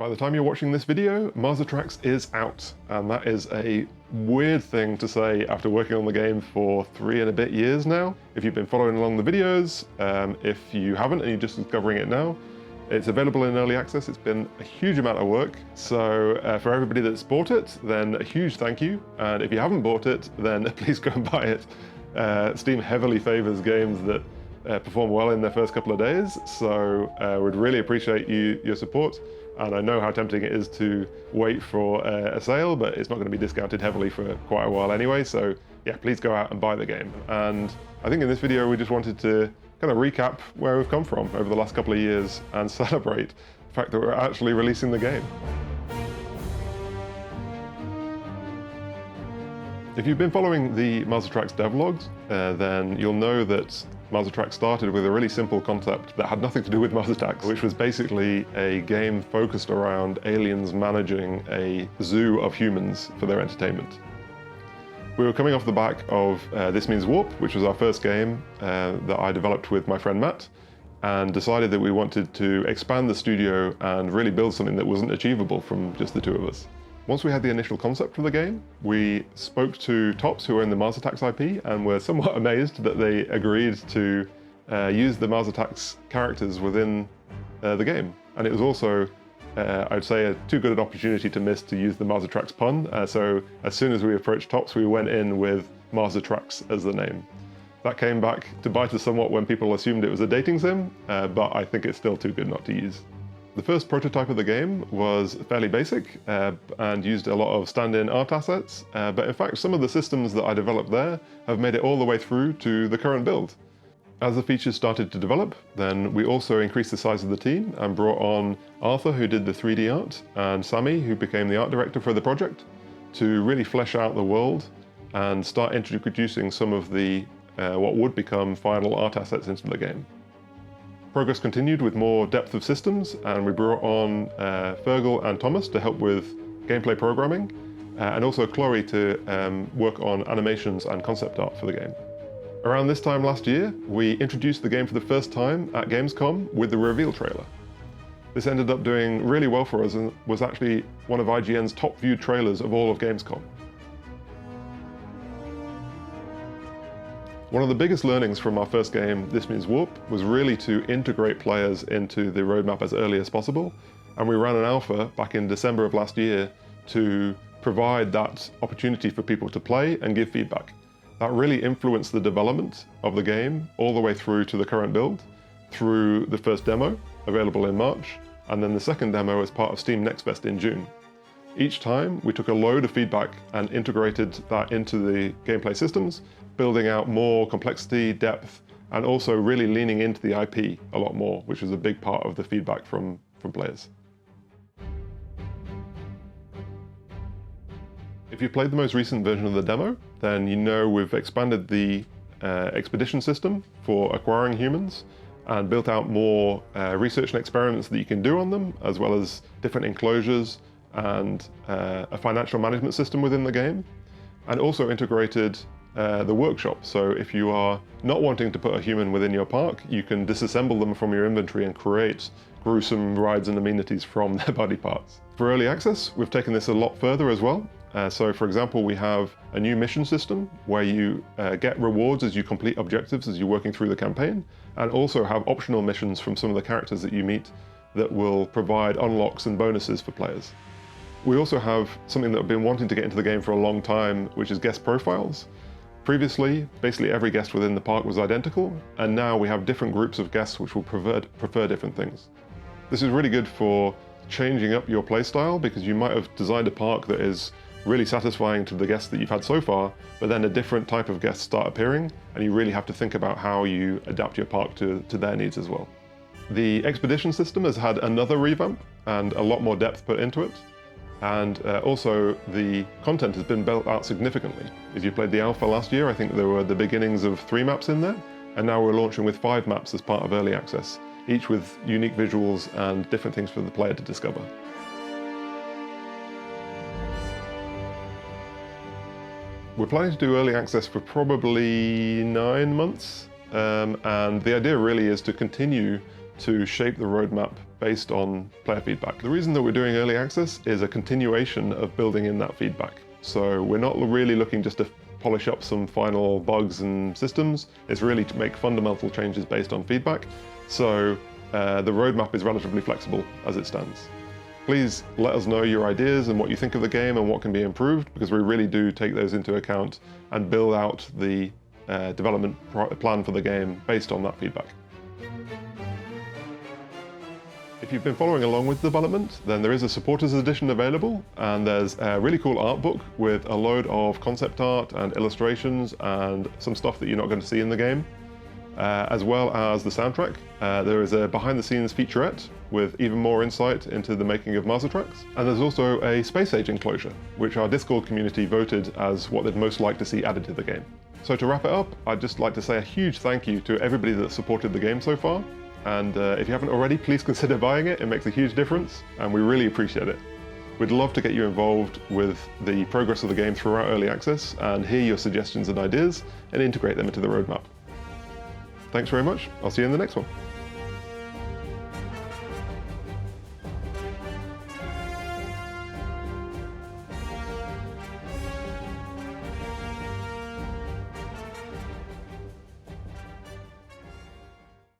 By the time you're watching this video, Mars Attacks is out, and that is a weird thing to say after working on the game for 3 and a bit years now. If you've been following along the videos, if you haven't and you're just discovering it now, it's available in early access. It's been a huge amount of work, so for everybody that's bought it, then a huge thank you, and if you haven't bought it, then please go and buy it. Steam heavily favors games that perform well in their first couple of days, so we'd really appreciate your support. And I know how tempting it is to wait for a sale, but it's not going to be discounted heavily for quite a while anyway, so yeah, please go out and buy the game. And I think in this video we just wanted to kind of recap where we've come from over the last couple of years and celebrate the fact that we're actually releasing the game. If you've been following the Mars Attacks devlogs, then you'll know that Mars Attacks started with a really simple concept that had nothing to do with Mars Attacks, which was basically a game focused around aliens managing a zoo of humans for their entertainment. We were coming off the back of This Means Warp, which was our first game that I developed with my friend Matt, and decided that we wanted to expand the studio and really build something that wasn't achievable from just the two of us. Once we had the initial concept for the game, we spoke to Tops, who are in the Mars Attacks IP, and were somewhat amazed that they agreed to use the Mars Attacks characters within the game. And it was also, I'd say, too good an opportunity to miss to use the Mars Attacks pun. So as soon as we approached Tops, we went in with Mars Attacks as the name. That came back to bite us somewhat when people assumed it was a dating sim, but I think it's still too good not to use. The first prototype of the game was fairly basic and used a lot of stand-in art assets, but in fact some of the systems that I developed there have made it all the way through to the current build. As the features started to develop, then we also increased the size of the team and brought on Arthur, who did the 3D art, and Sammy, who became the art director for the project, to really flesh out the world and start introducing some of the what would become final art assets into the game. Progress continued with more depth of systems, and we brought on Fergal and Thomas to help with gameplay programming, and also Chloe to work on animations and concept art for the game. Around this time last year, we introduced the game for the first time at Gamescom with the reveal trailer. This ended up doing really well for us and was actually one of IGN's top viewed trailers of all of Gamescom. One of the biggest learnings from our first game, This Means Warp, was really to integrate players into the roadmap as early as possible, and we ran an alpha back in December of last year to provide that opportunity for people to play and give feedback. That really influenced the development of the game all the way through to the current build, through the first demo, available in March, and then the second demo as part of Steam Next Fest in June. Each time, we took a load of feedback and integrated that into the gameplay systems, building out more complexity, depth, and also really leaning into the IP a lot more, which was a big part of the feedback from players. If you played the most recent version of the demo, then you know we've expanded the expedition system for acquiring humans and built out more research and experiments that you can do on them, as well as different enclosures and a financial management system within the game, and also integrated the workshop. So if you are not wanting to put a human within your park, you can disassemble them from your inventory and create gruesome rides and amenities from their body parts. For early access, we've taken this a lot further as well. So for example, we have a new mission system where you get rewards as you complete objectives as you're working through the campaign, and also have optional missions from some of the characters that you meet that will provide unlocks and bonuses for players. We also have something that I've been wanting to get into the game for a long time, which is guest profiles. Previously, basically every guest within the park was identical, and now we have different groups of guests which will prefer different things. This is really good for changing up your playstyle, because you might have designed a park that is really satisfying to the guests that you've had so far, but then a different type of guests start appearing, and you really have to think about how you adapt your park to their needs as well. The expedition system has had another revamp and a lot more depth put into it. And also the content has been built out significantly. If you played the alpha last year, I think there were the beginnings of 3 maps in there, and now we're launching with 5 maps as part of early access, each with unique visuals and different things for the player to discover. We're planning to do early access for probably 9 months, and the idea really is to continue to shape the roadmap based on player feedback. The reason that we're doing early access is a continuation of building in that feedback. So we're not really looking just to polish up some final bugs and systems. It's really to make fundamental changes based on feedback. So the roadmap is relatively flexible as it stands. Please let us know your ideas and what you think of the game and what can be improved, because we really do take those into account and build out the development plan for the game based on that feedback. If you've been following along with development, then there is a supporters edition available, and there's a really cool art book with a load of concept art and illustrations and some stuff that you're not going to see in the game, as well as the soundtrack. There is a behind-the-scenes featurette with even more insight into the making of Master Tracks, and there's also a space age enclosure, which our Discord community voted as what they'd most like to see added to the game. So to wrap it up, I'd just like to say a huge thank you to everybody that supported the game so far. And if you haven't already, please consider buying it. It makes a huge difference, and we really appreciate it. We'd love to get you involved with the progress of the game throughout early access and hear your suggestions and ideas and integrate them into the roadmap. Thanks very much. I'll see you in the next one.